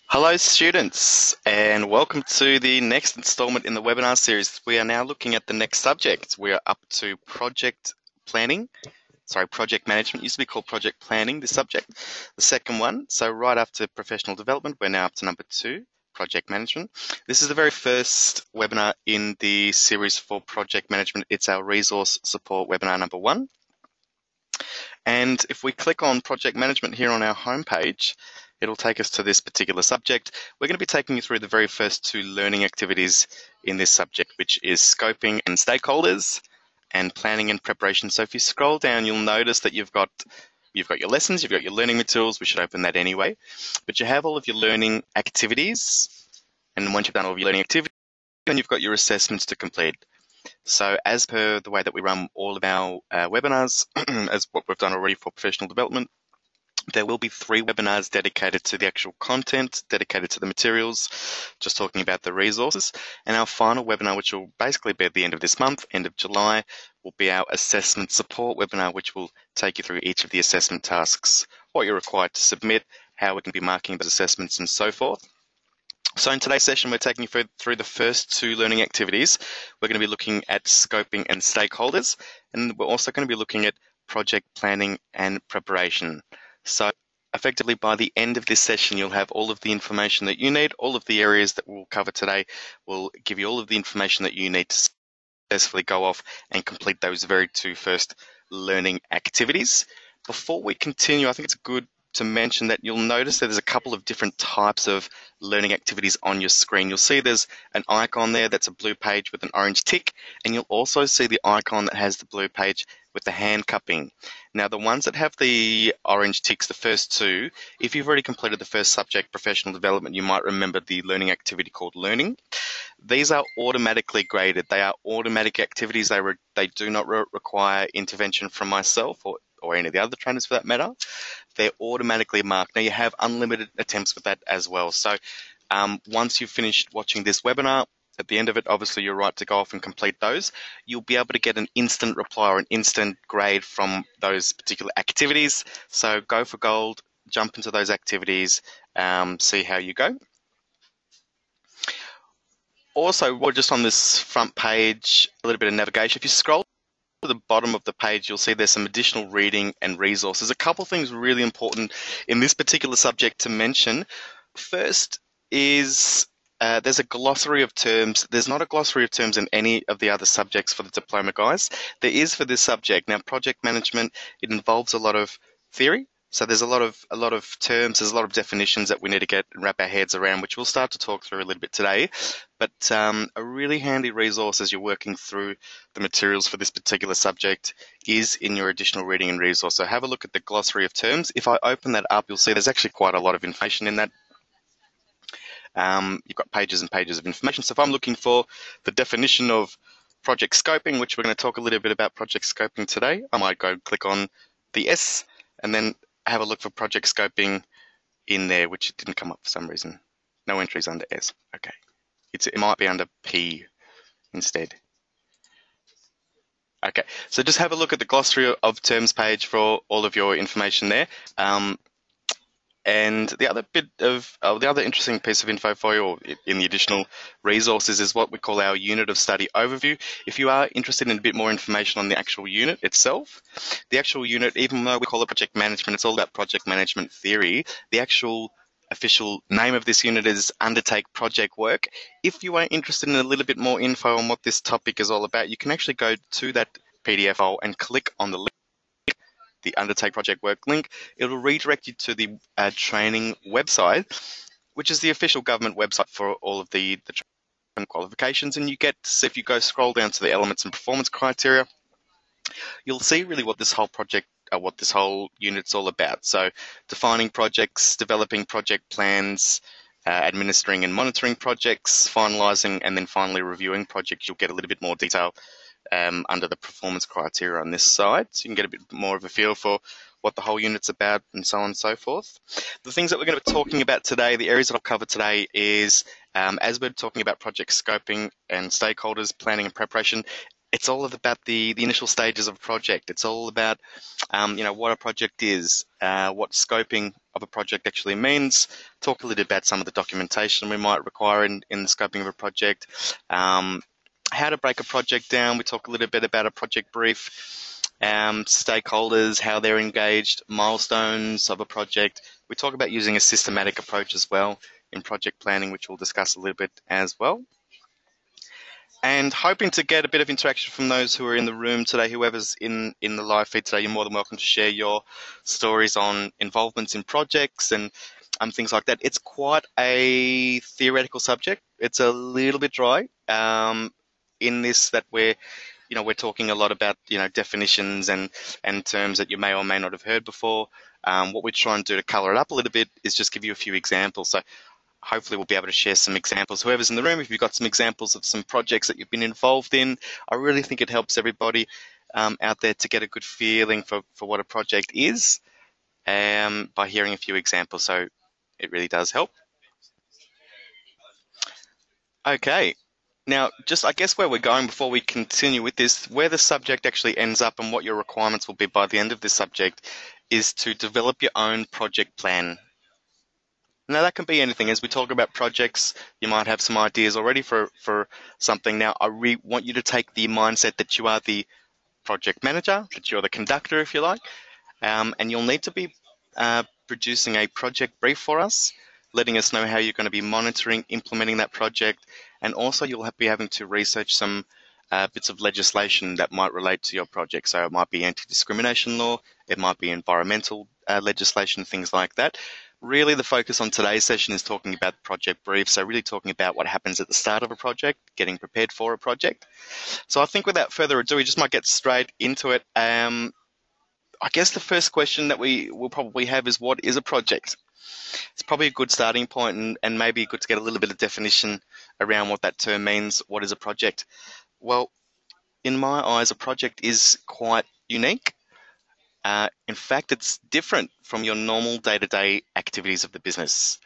Hello students, and welcome to the next installment in the webinar series. We are now looking at the next subject. We are up to project management. It used to be called project planning, this subject, the second one. So right after professional development, we're now up to number 2, project management. This is the very first webinar in the series for project management. It's our resource support webinar number 1. And if we click on project management here on our homepage, it'll take us to this particular subject. We're going to be taking you through the very first 2 learning activities in this subject, which is scoping and stakeholders and planning and preparation. So if you scroll down, you'll notice that you've got your lessons, you've got your learning materials. We should open that anyway. But you have all of your learning activities. And once you've done all of your learning activities, then you've got your assessments to complete. So as per the way that we run all of our webinars, as what we've done already for professional development, there will be 3 webinars dedicated to the actual content, dedicated to the materials, just talking about the resources. And our final webinar, which will basically be at the end of this month, end of July, will be our assessment support webinar, which will take you through each of the assessment tasks, what you're required to submit, how we can be marking those assessments, and so forth. So in today's session, we're taking you through the first 2 learning activities. We're going to be looking at scoping and stakeholders, and we're also going to be looking at project planning and preparation. So effectively, by the end of this session, you'll have all of the information that you need. All of the areas that we'll cover today will give you all of the information that you need to successfully go off and complete those very 2 first learning activities. Before we continue, I think it's good to mention that you'll notice that there's a couple of different types of learning activities on your screen. You'll see there's an icon there that's a blue page with an orange tick, and you'll also see the icon that has the blue page with the hand cupping. Now, the ones that have the orange ticks, the first 2, if you've already completed the first subject, professional development, you might remember the learning activity called learning. These are automatically graded. They are automatic activities. They do not require intervention from myself or any of the other trainers for that matter. They're automatically marked. Now, you have unlimited attempts with that as well. So once you've finished watching this webinar, at the end of it, obviously, you're right to go off and complete those. You'll be able to get an instant reply or an instant grade from those particular activities. So go for gold, jump into those activities, see how you go. Also, we're just on this front page, a little bit of navigation. If you scroll to the bottom of the page, you'll see there's some additional reading and resources. A couple of things really important in this particular subject to mention. First is there's a glossary of terms. There's not a glossary of terms in any of the other subjects for the diploma, guys. There is for this subject. Now, project management, it involves a lot of theory. So there's a lot of terms, there's a lot of definitions that we need to get and wrap our heads around, which we'll start to talk through a little bit today. But a really handy resource as you're working through the materials for this particular subject is in your additional reading and resource. So have a look at the glossary of terms. If I open that up, you'll see there's actually quite a lot of information in that. You've got pages and pages of information. So if I'm looking for the definition of project scoping, which we're going to talk a little bit about project scoping today, I might go click on the S and then have a look for project scoping in there, which didn't come up for some reason. No entries under S. Okay. It might be under P instead. Okay, so just have a look at the glossary of terms page for all of your information there. And the other bit of the other interesting piece of info for you, or in the additional resources, is what we call our unit of study overview. If you are interested in a bit more information on the actual unit itself, the actual unit, even though we call it project management, it's all about project management theory. The actual official name of this unit is Undertake Project Work. If you are interested in a little bit more info on what this topic is all about, you can actually go to that PDF file and click on the link, the Undertake Project Work link. It'll redirect you to the training website, which is the official government website for all of the training qualifications. And you get, if you go scroll down to the elements and performance criteria, you'll see really what this whole project, what this whole unit's all about. So defining projects, developing project plans, administering and monitoring projects, finalizing, and then finally reviewing projects. You'll get a little bit more detail under the performance criteria on this side, so you can get a bit more of a feel for what the whole unit's about and so on and so forth. The things that we're going to be talking about today, the areas that I'll cover today is, as we're talking about project scoping and stakeholders, planning and preparation, it's all about the initial stages of a project. It's all about what a project is, what scoping of a project actually means. Talk a little bit about some of the documentation we might require in the scoping of a project. How to break a project down. We talk a little bit about a project brief, stakeholders, how they're engaged, milestones of a project. We talk about using a systematic approach as well in project planning, which we'll discuss a little bit as well. And hoping to get a bit of interaction from those who are in the room today. Whoever's in the live feed today, you're more than welcome to share your stories on involvements in projects and things like that. It's quite a theoretical subject. It's a little bit dry in this that we're talking a lot about definitions and terms that you may or may not have heard before. What we try and do to colour it up a little bit is just give you a few examples. So hopefully we'll be able to share some examples. Whoever's in the room, if you've got some examples of some projects that you've been involved in, I really think it helps everybody out there to get a good feeling for what a project is by hearing a few examples. So it really does help. Okay. Now, just I guess where we're going before we continue with this, where the subject actually ends up and what your requirements will be by the end of this subject is to develop your own project plan. Now, that can be anything. As we talk about projects, you might have some ideas already for something. Now, I really want you to take the mindset that you are the project manager, that you're the conductor, if you like, and you'll need to be producing a project brief for us, letting us know how you're going to be monitoring, implementing that project, and also you'll be having to research some bits of legislation that might relate to your project. So it might be anti-discrimination law, it might be environmental legislation, things like that. Really, the focus on today's session is talking about project briefs, so really talking about what happens at the start of a project, getting prepared for a project. So I think without further ado, we just might get straight into it. I guess the first question that we will probably have is, what is a project? It's probably a good starting point and maybe good to get a little bit of definition around what that term means. What is a project? Well, in my eyes, a project is quite unique. In fact, it's different from your normal day-to-day activities of the business.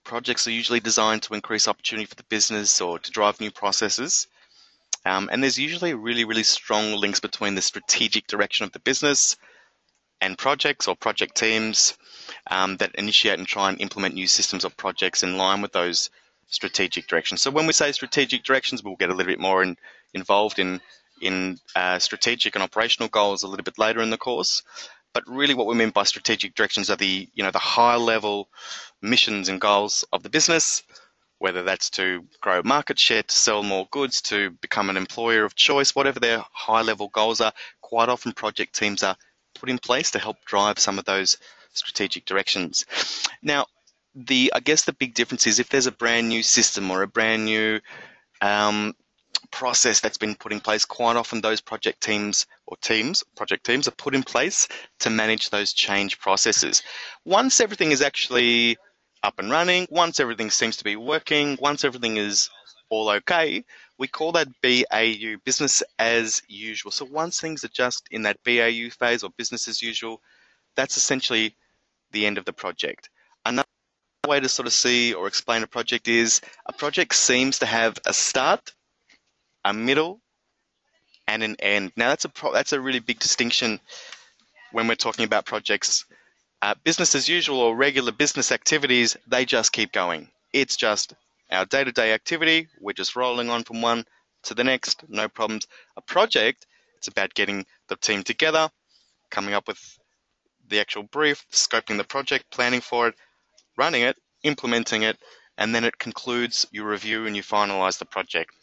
Projects are usually designed to increase opportunity for the business or to drive new processes. And there's usually really, really strong links between the strategic direction of the business and projects or project teams that initiate and try and implement new systems or projects in line with those strategic directions. So when we say strategic directions, we'll get a little bit more involved in strategic and operational goals a little bit later in the course. But really what we mean by strategic directions are the high level missions and goals of the business, whether that's to grow market share, to sell more goods, to become an employer of choice, whatever their high level goals are. Quite often project teams are put in place to help drive some of those strategic directions. Now, I guess the big difference is if there's a brand new system or a brand new process that's been put in place, quite often those project teams are put in place to manage those change processes. Once everything is actually up and running, once everything seems to be working, once everything is all okay, we call that BAU, business as usual. So once things are just in that BAU phase or business as usual, that's essentially the end of the project. Another way to sort of see or explain a project is a project seems to have a start, a middle, and an end. Now that's a really big distinction when we're talking about projects. Business as usual or regular business activities, they just keep going. It's just our day-to-day activity. We're just rolling on from one to the next, no problems. A project, it's about getting the team together, coming up with the actual brief, scoping the project, planning for it, running it, implementing it, and then it concludes, you review and you finalize the project.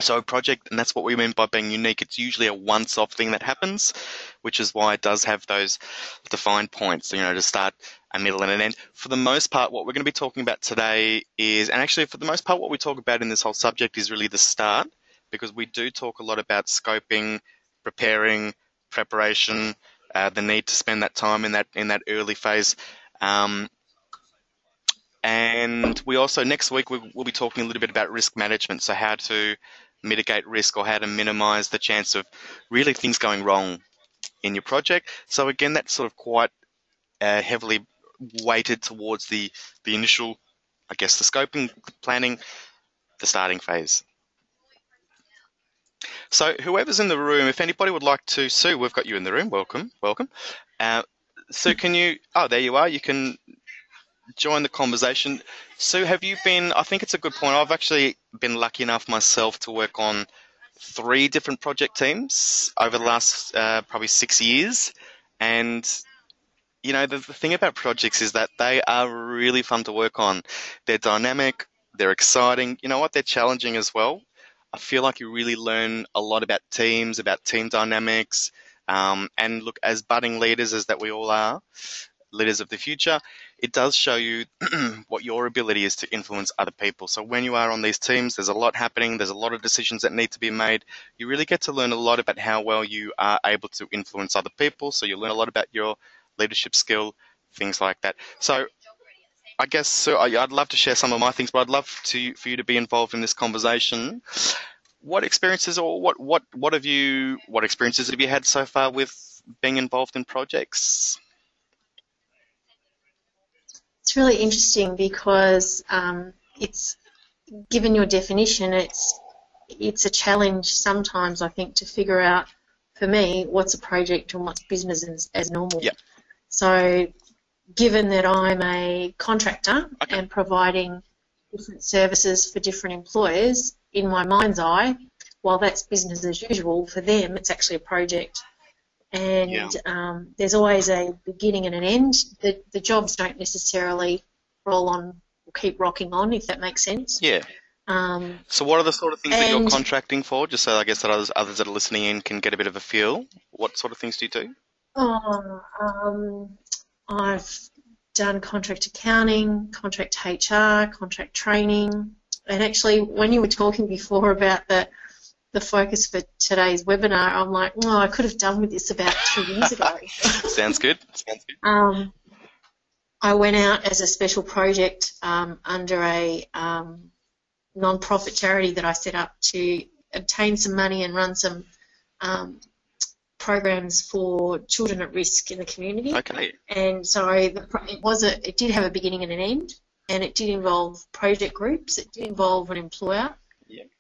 So a project, and that's what we mean by being unique, it's usually a once-off thing that happens, which is why it does have those defined points, to start, a middle, and an end. For the most part, what we're going to be talking about today is, and actually for the most part, what we talk about in this whole subject is really the start, because we do talk a lot about scoping, preparing, preparation, the need to spend that time in that early phase. And we also, next week, we'll be talking a little bit about risk management, so how to mitigate risk or how to minimize the chance of really things going wrong in your project. So again, that's sort of quite heavily weighted towards the initial, I guess, the scoping, the planning, the starting phase. So whoever's in the room, if anybody would like to, Sue, we've got you in the room. Welcome, welcome. Uh, Sue, can you? Oh, there you are. You can join the conversation. Sue, have you been? I think it's a good point. I've actually been lucky enough myself to work on three different project teams over the last probably 6 years, and the thing about projects is that they are really fun to work on. They're dynamic, they're exciting. You know what? They're challenging as well. I feel like you really learn a lot about teams, about team dynamics. And look, as budding leaders, as that we all are, leaders of the future, it does show you what your ability is to influence other people. So when you are on these teams, there's a lot happening, there's a lot of decisions that need to be made. You really get to learn a lot about how well you are able to influence other people. So you learn a lot about your leadership skill, things like that. So I guess so I'd love to share some of my things, but I'd love for you to be involved in this conversation. What experiences or what experiences have you had so far with being involved in projects? It's really interesting because it's given your definition, it's a challenge sometimes, I think, to figure out, for me, what's a project and what's business as normal. Yeah. So given that I'm a contractor and providing different services for different employers, in my mind's eye, while that's business as usual, for them it's actually a project. And there's always a beginning and an end. The jobs don't necessarily roll on or keep rocking on, if that makes sense. Yeah. So what are the sort of things that you're contracting for, just so I guess that others that are listening in can get a bit of a feel? What sort of things do you do? I've done contract accounting, contract HR, contract training. And actually, when you were talking before about the focus for today's webinar, I'm like, oh, I could have done with this about 2 years ago. Sounds good. Sounds good. I went out as a special project under a non-profit charity that I set up to obtain some money and run some programs for children at risk in the community. Okay. And so it did have a beginning and an end, and it did involve project groups. It did involve an employer.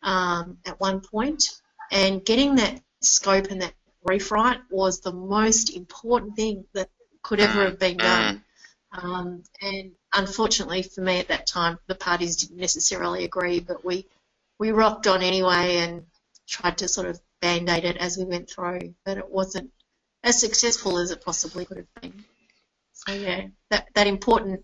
At one point, and getting that scope and that brief right was the most important thing that could ever have been done. And unfortunately for me at that time, the parties didn't necessarily agree, but we rocked on anyway and tried to sort of band-aid it as we went through, but it wasn't as successful as it possibly could have been. So yeah, that important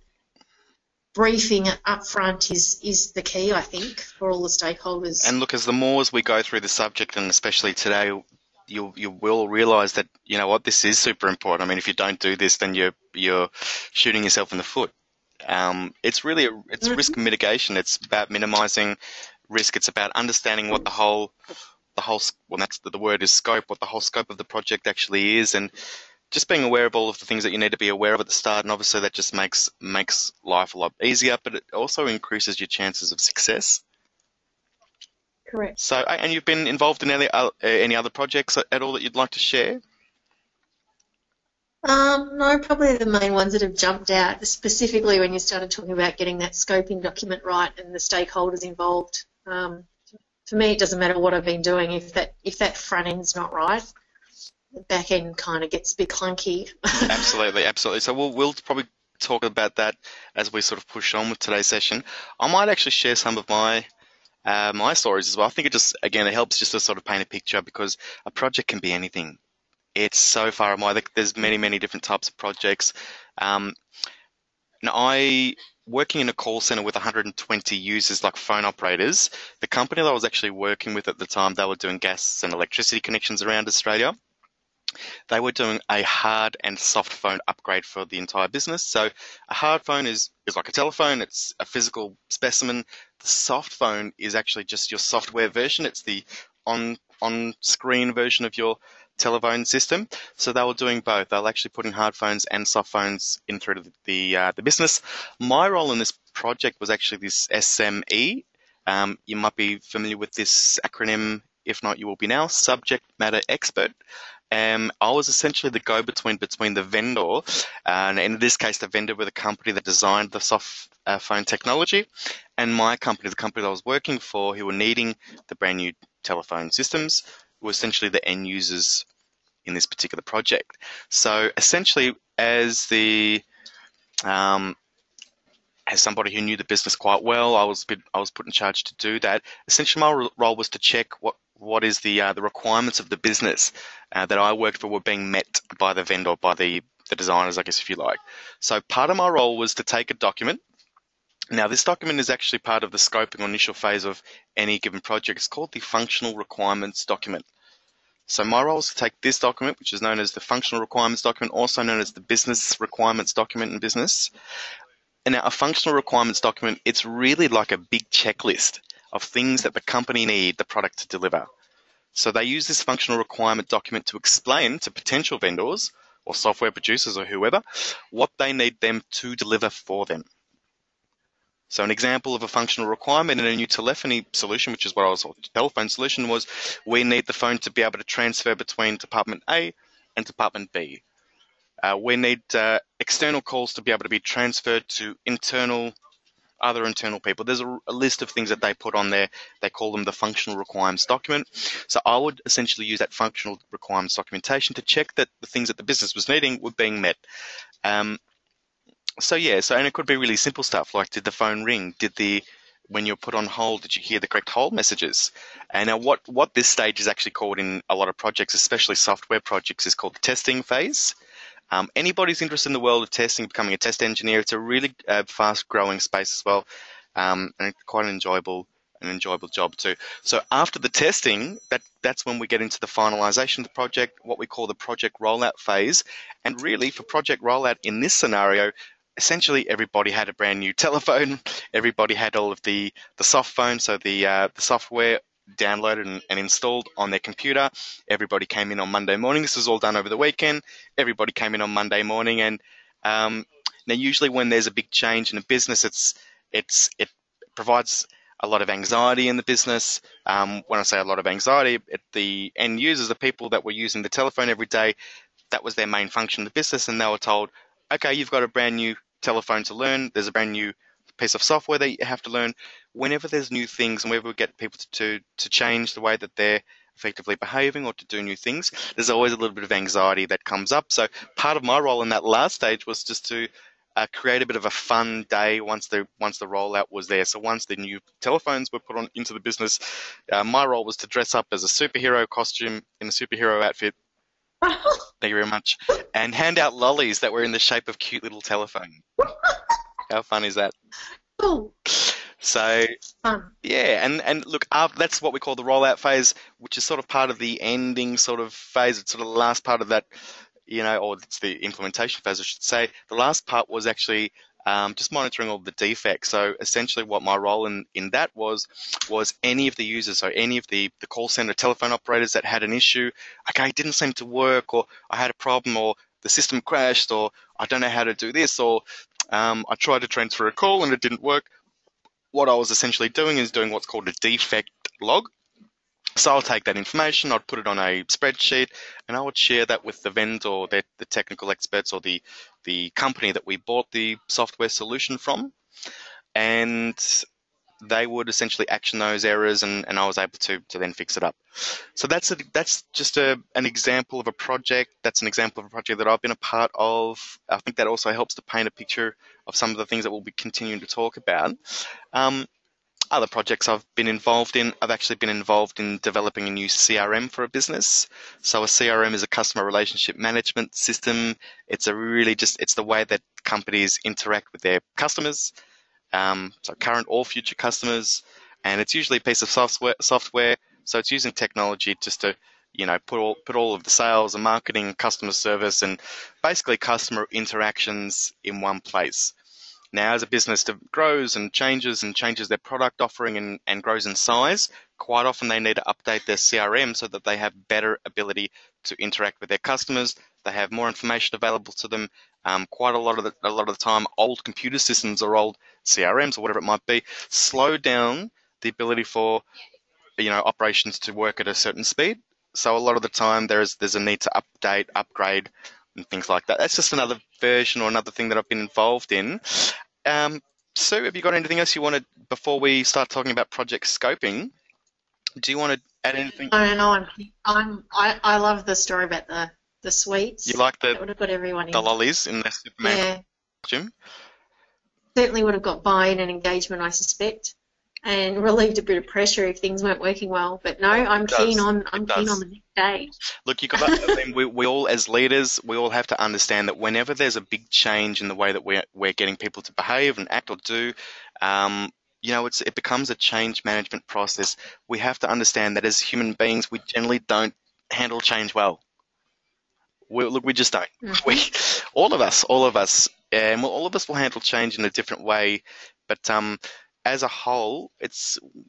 briefing up front is the key, I think, for all the stakeholders. And look, as we go through the subject, and especially today, you will realise that, you know what, this is super important. I mean, if you don't do this, then you're shooting yourself in the foot. It's really risk mitigation. It's about minimising risk. It's about understanding what that's the word is scope, what the whole scope of the project actually is, and just being aware of all of the things that you need to be aware of at the start. And obviously that just makes life a lot easier, but it also increases your chances of success. Correct. So, and you've been involved in any other projects at all that you'd like to share? No, probably the main ones that have jumped out, specifically when you started talking about getting that scoping document right and the stakeholders involved. For me, it doesn't matter what I've been doing. If that front end's not right, the back end kind of gets a bit clunky. Absolutely. So we'll probably talk about that as we sort of push on with today's session. I might actually share some of my stories as well. I think it helps just to sort of paint a picture, because a project can be anything. It's so far and wide. There's many different types of projects. Now, working in a call center with 120 users, like phone operators, the company that I was actually working with at the time, they were doing gas and electricity connections around Australia. They were doing a hard and soft phone upgrade for the entire business. So a hard phone is like a telephone. It's a physical specimen. The soft phone is actually just your software version. It's the on-screen version of your telephone system. So they were doing both. They were actually putting hard phones and soft phones in through the business. My role in this project was actually this SME. You might be familiar with this acronym. If not, you will be now. Subject Matter Expert. I was essentially the go-between between the vendor, and in this case, the vendor with a company that designed the soft phone technology, and my company, the company that I was working for, who were needing the brand new telephone systems were essentially the end users in this particular project. So essentially, um, as somebody who knew the business quite well, I was put in charge to do that. Essentially, my role was to check what is the requirements of the business that I worked for were being met by the vendor, by the designers, I guess, if you like. So part of my role was to take a document. Now, this document is actually part of the scoping or initial phase of any given project. It's called the functional requirements document. So my role is to take this document, which is known as the functional requirements document, also known as the business requirements document in business. And now a functional requirements document, it's really like a big checklist of things that the company need the product to deliver. So they use this functional requirement document to explain to potential vendors or software producers or whoever what they need them to deliver for them. So an example of a functional requirement in a new telephony solution, which is what I was, or telephone solution, was we need the phone to be able to transfer between department A and department B. We need external calls to be able to be transferred to other internal people. There's a list of things that they put on there. They call them the functional requirements document. So I would essentially use that functional requirements documentation to check that the things that the business was needing were being met. Um, and it could be really simple stuff like, did the phone ring? When you're put on hold, did you hear the correct hold messages? And now what this stage is actually called in a lot of projects, especially software projects, is called the testing phase. Anybody who's interested in the world of testing, becoming a test engineer, it's a really fast-growing space as well, and quite an enjoyable job too. So after the testing, that's when we get into the finalization of the project, what we call the project rollout phase. And really, for project rollout in this scenario, essentially everybody had a brand new telephone, everybody had all of the soft phone, so the software downloaded and installed on their computer. Everybody came in on Monday morning. This was all done over the weekend. Everybody came in on Monday morning, and now usually when there's a big change in a business, it provides a lot of anxiety in the business. When I say a lot of anxiety, the end users, the people that were using the telephone every day, that was their main function of the business, and they were told, okay, you've got a brand new telephone to learn. There's a brand new piece of software that you have to learn. Whenever there's new things and whenever we get people to change the way that they're effectively behaving or to do new things, there's always a little bit of anxiety that comes up. So part of my role in that last stage was just to create a bit of a fun day once the rollout was there. So once the new telephones were put on into the business, my role was to dress up as a superhero costume in a superhero outfit. Thank you very much. And hand out lollies that were in the shape of cute little telephones. How fun is that? Cool. So, yeah, and look, that's what we call the rollout phase, which is sort of part of the ending sort of phase. It's sort of the last part of that, or it's the implementation phase, I should say. The last part was actually just monitoring all the defects. So essentially what my role in that was any of the users, so any of the call center telephone operators that had an issue, okay, it didn't seem to work, or I had a problem, or the system crashed, or I don't know how to do this, or I tried to transfer a call and it didn't work. What I was essentially doing is doing what's called a defect log. So I'll take that information, I'd put it on a spreadsheet, and I would share that with the vendor, the technical experts, or the company that we bought the software solution from, and they would essentially action those errors, and I was able to then fix it up. So that's just an example of a project. That's an example of a project that I've been a part of. I think that also helps to paint a picture of some of the things that we'll be continuing to talk about. Other projects I've been involved in, I've actually been involved in developing a new CRM for a business. So a CRM is a customer relationship management system. It's the way that companies interact with their customers, so current or future customers, and it's usually a piece of software. So it's using technology just to, put all of the sales and marketing, customer service, and basically customer interactions in one place. Now, as a business grows and changes their product offering and grows in size, quite often they need to update their CRM so that they have better ability to interact with their customers. They have more information available to them. Quite a lot of the time, old computer systems or old CRMs or whatever it might be slow down the ability for operations to work at a certain speed. So a lot of the time there's a need to update, upgrade, and things like that. That's just another version or another thing that I've been involved in. Sue, have you got anything else you wanted before we start talking about project scoping? Do you want to Add anything? I don't know. I love the story about the You sweets. like That would have got everyone the in. lollies in the Superman Yeah, costume? certainly would have got buy-in and engagement, I suspect, and relieved a bit of pressure if things weren't working well. But no, Oh, it does. It I'm keen on does. the next stage. Look, you got to, I mean, we all, as leaders, we all have to understand that whenever there's a big change in the way that we're getting people to behave and act or do, um, it becomes a change management process. We have to understand that as human beings, we generally don't handle change well. Look, we just don't. We, Hmm. all of us, and all of us will handle change in a different way. But as a whole,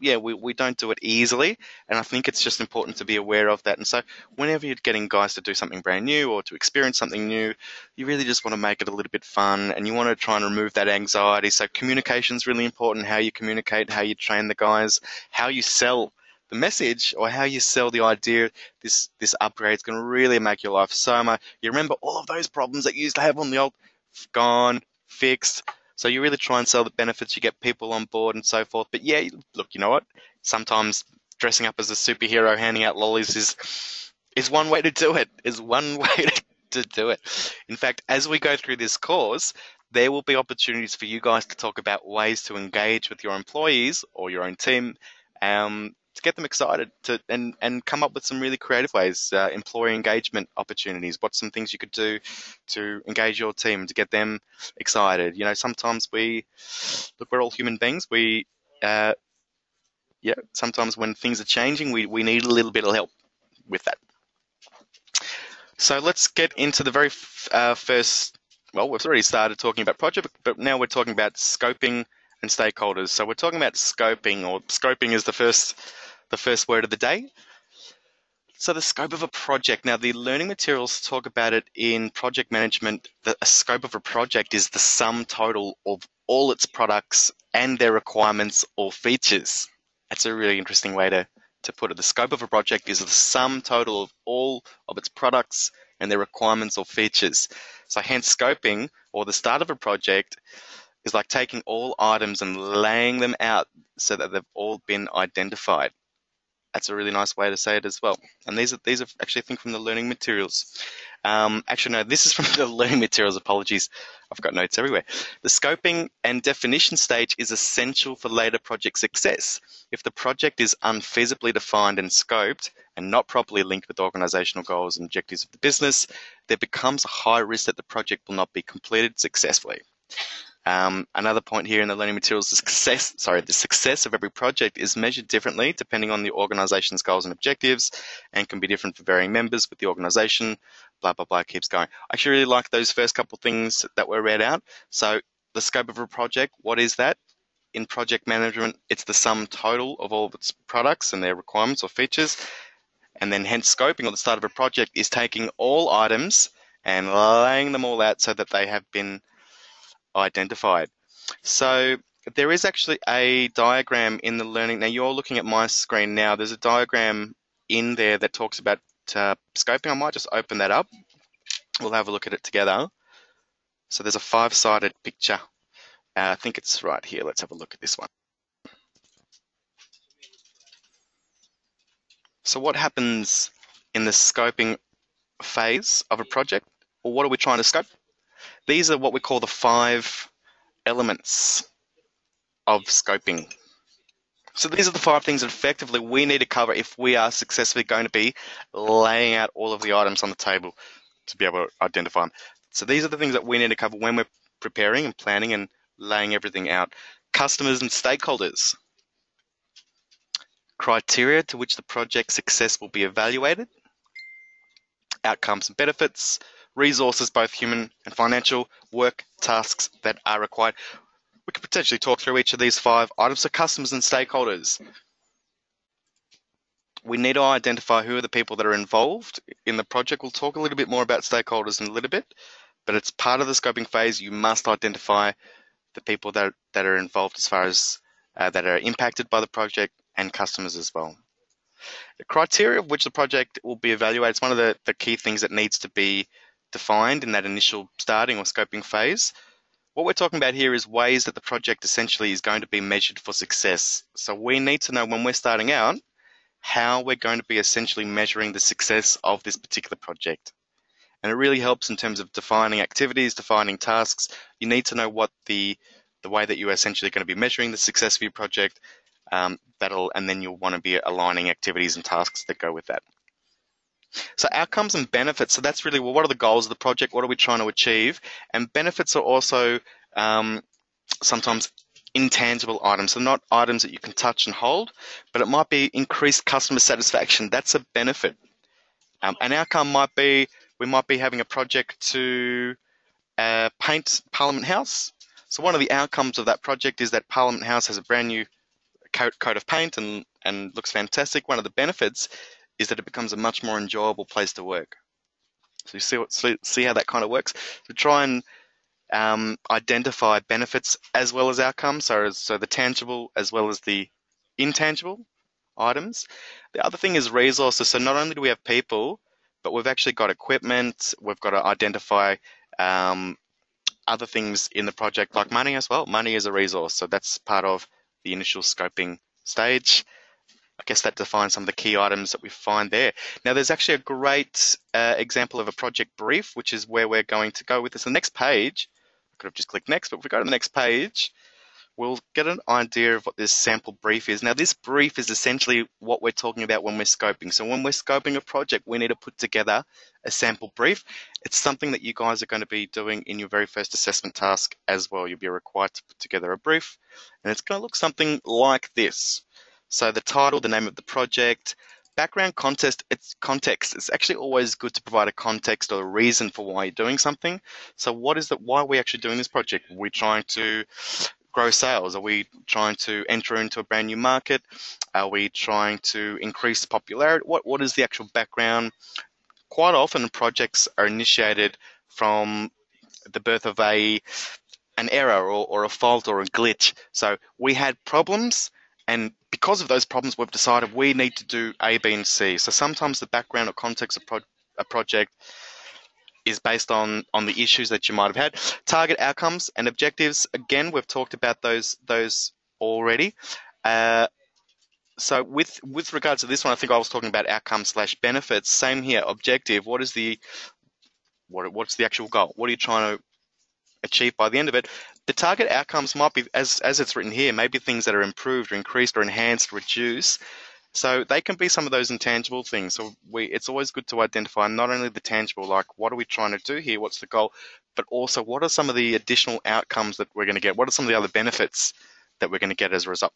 we don't do it easily, and I think it's just important to be aware of that. And so, whenever you're getting guys to do something brand new or to experience something new, you really just want to make it a little bit fun, and you want to try and remove that anxiety. So, communication is really important. How you communicate, how you train the guys, how you sell the message, or how you sell the idea. This upgrade is going to really make your life so much. You remember all of those problems that you used to have on the old, gone, fixed. So you really try and sell the benefits. You get people on board and so forth. But yeah, look, you know what? Sometimes dressing up as a superhero, handing out lollies is one way to do it. Is one way to do it. In fact, as we go through this course, there will be opportunities for you guys to talk about ways to engage with your employees or your own team, to get them excited and come up with some really creative ways, employee engagement opportunities. What's some things you could do to engage your team to get them excited? Sometimes we're all human beings. Uh, sometimes when things are changing, we need a little bit of help with that. So let's get into the very first. Well, we've already started talking about project, but now we're talking about scoping and stakeholders. So we're talking about scoping, or scoping is the first word of the day. So the scope of a project. Now, the learning materials talk about it in project management. A scope of a project is the sum total of all its products and their requirements or features. That's a really interesting way to put it. The scope of a project is the sum total of all of its products and their requirements or features. So hence scoping, or the start of a project, is like taking all items and laying them out so that they've all been identified. That's a really nice way to say it as well. And these are actually, I think, from the learning materials. Actually, no, this is from the learning materials. Apologies, I've got notes everywhere. The scoping and definition stage is essential for later project success. If the project is unfeasibly defined and scoped and not properly linked with organizational goals and objectives of the business, there becomes a high risk that the project will not be completed successfully. Another point here in the learning materials, the success of every project is measured differently depending on the organization's goals and objectives, and can be different for varying members with the organization, blah, blah, blah, keeps going. I actually really like those first couple of things that were read out. So the scope of a project, what is that? In project management, it's the sum total of all of its products and their requirements or features. And then hence scoping, or the start of a project, is taking all items and laying them all out so that they have been identified. So there is actually a diagram in the learning. Now you're looking at my screen now. There's a diagram in there that talks about scoping. I might just open that up. We'll have a look at it together. So there's a five-sided picture. I think it's right here. Let's have a look at this one. So what happens in the scoping phase of a project? Or what are we trying to scope? These are what we call the 5 elements of scoping. So these are the 5 things that effectively we need to cover if we are successfully going to be laying out all of the items on the table to be able to identify them. So these are the things that we need to cover when we're preparing and planning and laying everything out. Customers and stakeholders. Criteria to which the project success will be evaluated. Outcomes and benefits. Resources, both human and financial. Work, tasks that are required. We could potentially talk through each of these 5 items. So customers and stakeholders. We need to identify who are the people that are involved in the project. We'll talk a little bit more about stakeholders in a little bit, but it's part of the scoping phase. You must identify the people that are involved as far as that are impacted by the project, and customers as well. The criteria of which the project will be evaluated is one of the key things that needs to be defined in that initial starting or scoping phase. What we're talking about here is ways that the project essentially is going to be measured for success. So we need to know when we're starting out how we're going to be essentially measuring the success of this particular project. And it really helps in terms of defining activities, defining tasks. You need to know what the way that you're essentially going to be measuring the success of your project, and then you'll want to be aligning activities and tasks that go with that. So outcomes and benefits. So that's really, well, what are the goals of the project? What are we trying to achieve? And benefits are also sometimes intangible items. So not items that you can touch and hold, but it might be increased customer satisfaction. That's a benefit. An outcome might be, we might be having a project to paint Parliament House. So one of the outcomes of that project is that Parliament House has a brand new coat of paint and looks fantastic. One of the benefits is that it becomes a much more enjoyable place to work. So you see how that kind of works. So try and identify benefits as well as outcomes, so the tangible as well as the intangible items. The other thing is resources. So not only do we have people, but we've actually got equipment. We've got to identify other things in the project like money as well. Money is a resource, so that's part of the initial scoping stage. I guess that defines some of the key items that we find there. Now, there's actually a great example of a project brief, which is where we're going to go with this. The next page, I could have just clicked next, but if we go to the next page, we'll get an idea of what this sample brief is. Now, this brief is essentially what we're talking about when we're scoping. So when we're scoping a project, we need to put together a sample brief. It's something that you guys are going to be doing in your very first assessment task as well. You'll be required to put together a brief, and it's going to look something like this. So the title, the name of the project, background context. It's actually always good to provide a context or a reason for why you're doing something. So why are we actually doing this project? Are we trying to grow sales? Are we trying to enter into a brand new market? Are we trying to increase popularity? What is the actual background? Quite often projects are initiated from the birth of an error or a fault or a glitch. So we had problems, and because of those problems, we've decided we need to do A, B, and C. So sometimes the background or context of a project is based on the issues that you might have had. Target outcomes and objectives. Again, we've talked about those already. So with regards to this one, I think I was talking about outcomes/benefits. Same here. Objective. What's the actual goal? What are you trying to achieve by the end of it? The target outcomes might be, as it's written here, maybe things that are improved or increased or enhanced, reduced. So they can be some of those intangible things. So it's always good to identify not only the tangible, like what are we trying to do here, what's the goal, but also what are some of the additional outcomes that we're going to get? What are some of the other benefits that we're going to get as a result?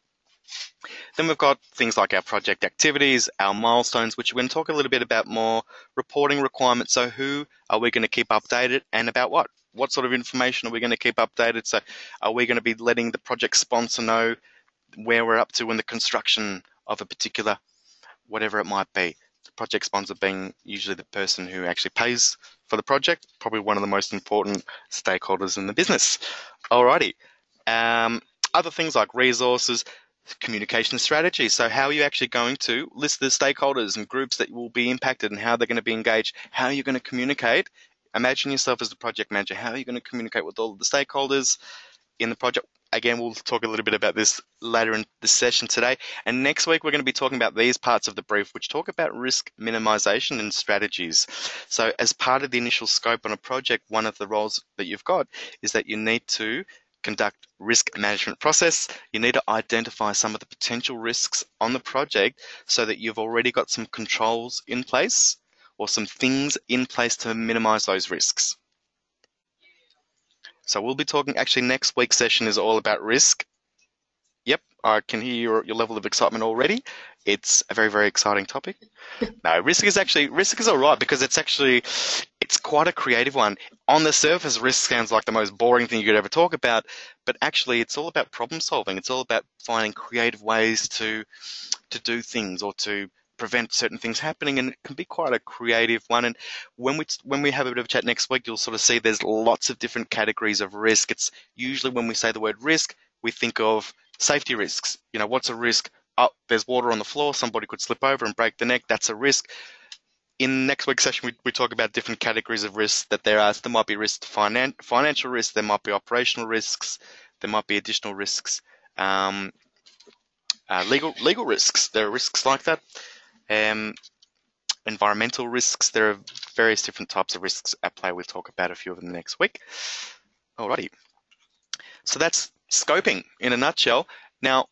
Then we've got things like our project activities, our milestones, which we're going to talk a little bit about more, reporting requirements. So who are we going to keep updated and about what? What sort of information are we going to keep updated? So are we going to be letting the project sponsor know where we're up to in the construction of a particular, whatever it might be? The project sponsor being usually the person who actually pays for the project, probably one of the most important stakeholders in the business. Alrighty. Other things like resources, communication strategy. So how are you actually going to list the stakeholders and groups that will be impacted and how they're going to be engaged? How are you going to communicate? Imagine yourself as the project manager. How are you going to communicate with all of the stakeholders in the project? Again, we'll talk a little bit about this later in the session today. And next week, we're going to be talking about these parts of the brief, which talk about risk minimization and strategies. So as part of the initial scope on a project, one of the roles that you've got is that you need to conduct risk management process. You need to identify some of the potential risks on the project so that you've already got some controls in place or some things in place to minimize those risks. So we'll be talking, actually next week's session is all about risk. Yep, I can hear your level of excitement already. It's a very, very exciting topic. No, risk is all right because it's quite a creative one. On the surface, risk sounds like the most boring thing you could ever talk about, but actually it's all about problem solving. It's all about finding creative ways to do things or to prevent certain things happening, and it can be quite a creative one. And when we have a bit of a chat next week, you'll sort of see there's lots of different categories of risk. It's usually when we say the word risk, we think of safety risks. You know, what's a risk? Oh, there's water on the floor, somebody could slip over and break the neck. That's a risk. In next week's session, we talk about different categories of risks that there are. So there might be risk to financial risks, there might be operational risks, there might be additional risks, legal risks. There are risks like that. Um, environmental risks. There are various different types of risks at play. We'll talk about a few of them next week. Alrighty. So that's scoping in a nutshell. Now,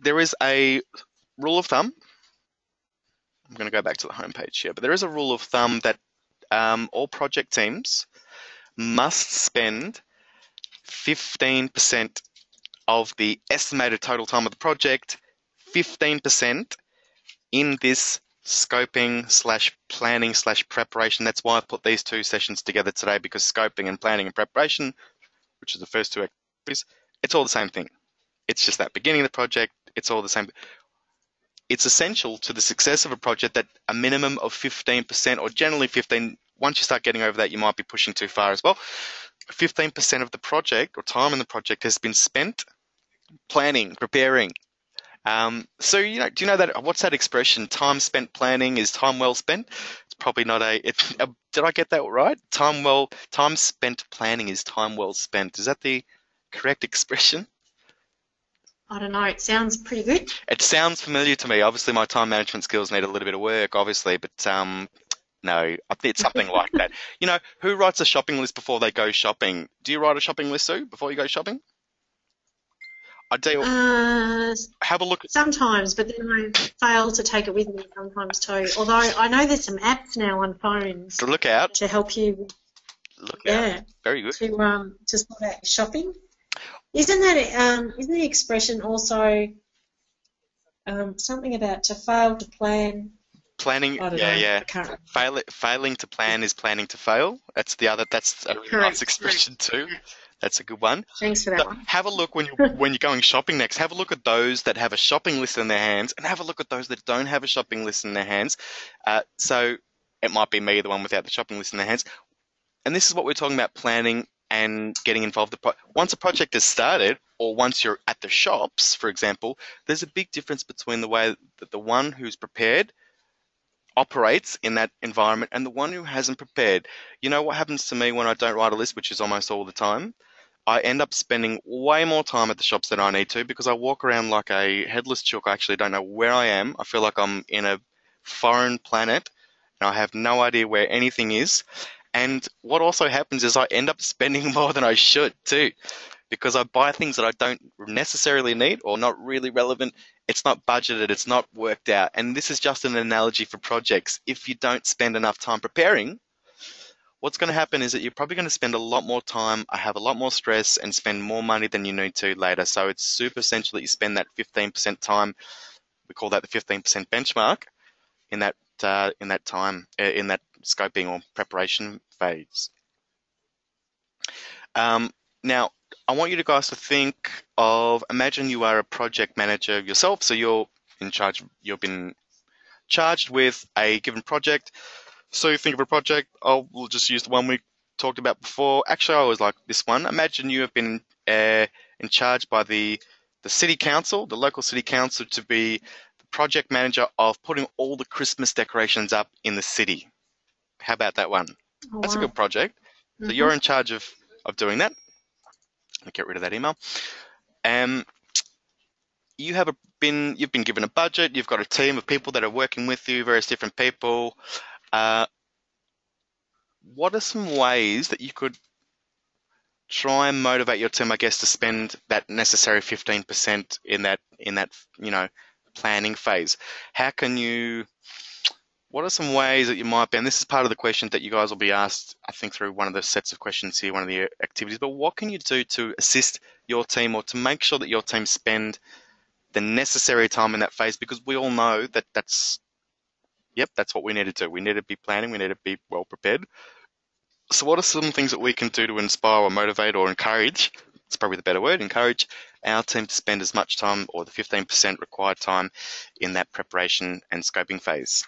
there is a rule of thumb. I'm going to go back to the homepage here, but there is a rule of thumb that all project teams must spend 15% of the estimated total time of the project, 15% in this scoping slash planning slash preparation. That's why I put these two sessions together today, because scoping and planning and preparation, which is the first two activities, it's all the same thing. It's just that beginning of the project, it's all the same. It's essential to the success of a project that a minimum of 15%, or generally 15, once you start getting over that, you might be pushing too far as well. 15% of the project or time in the project has been spent planning, preparing. So, do you know that, what's that expression? Time spent planning is time well spent. It's probably not did I get that right? Time spent planning is time well spent. Is that the correct expression? I don't know. It sounds pretty good. It sounds familiar to me. Obviously, my time management skills need a little bit of work, obviously, but no, I think it's something like that. Who writes a shopping list before they go shopping? Do you write a shopping list, Sue, before you go shopping? I do. Have a look. Sometimes, but then I fail to take it with me sometimes too. Although I know there's some apps now on phones to look out to help you. Look out. Very good. To sort out your shopping. Isn't the expression also something about to fail to plan? Planning, yeah. Failing to plan is planning to fail. That's a really nice expression too. That's a good one. Thanks for that one. Have a look when you're going shopping next. Have a look at those that have a shopping list in their hands, and have a look at those that don't have a shopping list in their hands. So it might be me, the one without the shopping list in their hands. And this is what we're talking about: planning and getting involved. Once a project is started, or once you're at the shops, for example, there's a big difference between the way that the one who's prepared operates in that environment and the one who hasn't prepared. You know what happens to me when I don't write a list, which is almost all the time? I end up spending way more time at the shops than I need to, because I walk around like a headless chook. I actually don't know where I am. I feel like I'm in a foreign planet and I have no idea where anything is. And what also happens is I end up spending more than I should too, because I buy things that I don't necessarily need or not really relevant. It's not budgeted, it's not worked out. And this is just an analogy for projects. If you don't spend enough time preparing, what's going to happen is that you're probably going to spend a lot more time, have a lot more stress, and spend more money than you need to later. So it's super essential that you spend that 15% time. We call that the 15% benchmark in that time, in that scoping or preparation phase. Now, I want you guys to think of, imagine you are a project manager yourself. So you've been charged with a given project. So you think of a project, we'll just use the one we talked about before. Actually, I always like this one. Imagine you have been in charge by the city council, the local city council, to be the project manager of putting all the Christmas decorations up in the city. How about that one? Oh, That's wow. a good project. So you're in charge of doing that. I'll get rid of that email. You've been given a budget. You've got a team of people that are working with you, various different people. What are some ways that you could try and motivate your team, I guess, to spend that necessary 15% in that planning phase? What are some ways that you might be, and this is part of the question that you guys will be asked, I think, through one of the sets of questions here, one of the activities, but what can you do to assist your team, or to make sure that your team spend the necessary time in that phase? Because we all know that that's what we need to do. We need to be planning, we need to be well prepared. So what are some things that we can do to inspire or motivate or encourage, it's probably the better word, encourage our team to spend as much time, or the 15% required time, in that preparation and scoping phase?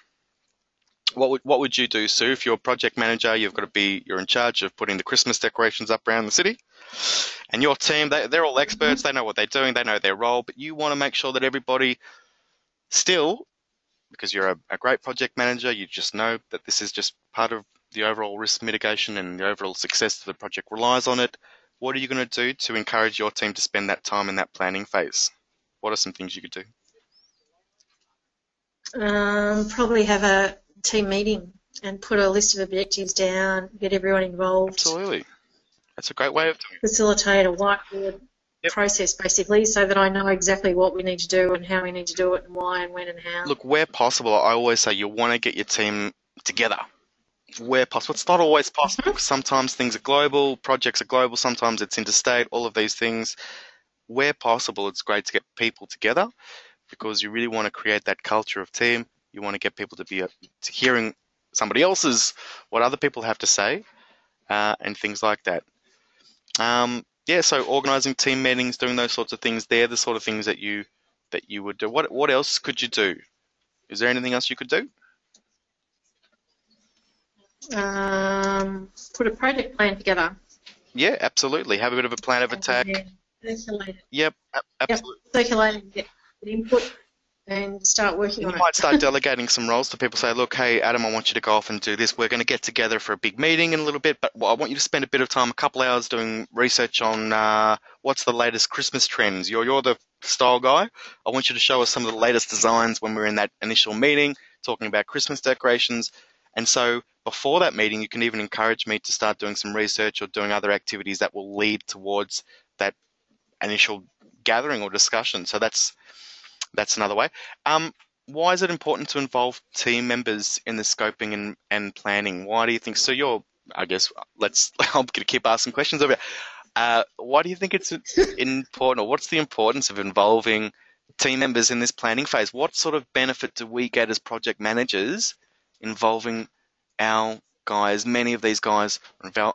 What would you do, Sue? If you're a project manager, you're in charge of putting the Christmas decorations up around the city, and your team, they're all experts, they know what they're doing, they know their role, but you want to make sure that everybody still, because you're a great project manager, you just know that this is just part of the overall risk mitigation and the overall success of the project relies on it. What are you going to do to encourage your team to spend that time in that planning phase? What are some things you could do? Probably have a team meeting and put a list of objectives down, get everyone involved, Absolutely. That's a great way of doing it. facilitate a whiteboard Yep. process basically so that I know exactly what we need to do and how we need to do it and why and when and how. Look, where possible, I always say you want to get your team together. Where possible. It's not always possible because sometimes things are global, projects are global, sometimes it's interstate, all of these things. Where possible, it's great to get people together because you really want to create that culture of team. You want to get people to be to hearing somebody else's, what other people have to say, and things like that. Yeah, so organizing team meetings, doing those sorts of things, they're the sort of things that you would do. What else could you do? Is there anything else you could do? Put a project plan together Yeah, absolutely. Have a bit of a plan of and attack. then circulate it. Yep, Yep, absolutely. circulate it, get input and start working And you on might start it. delegating some roles to people. Say, look, hey, Adam, I want you to go off and do this. We're going to get together for a big meeting in a little bit, but I want you to spend a bit of time, a couple hours, doing research on what's the latest Christmas trends. You're the style guy. I want you to show us some of the latest designs when we're in that initial meeting, talking about Christmas decorations. And so before that meeting, you can even encourage me to start doing some research or doing other activities that will lead towards that initial gathering or discussion. So that's another way. Why is it important to involve team members in the scoping and planning? Why do you think so? I guess, I'm going to keep asking questions over here. Why do you think it's important, or what's the importance of involving team members in this planning phase? What sort of benefit do we get as project managers involving our guys, many of these guys,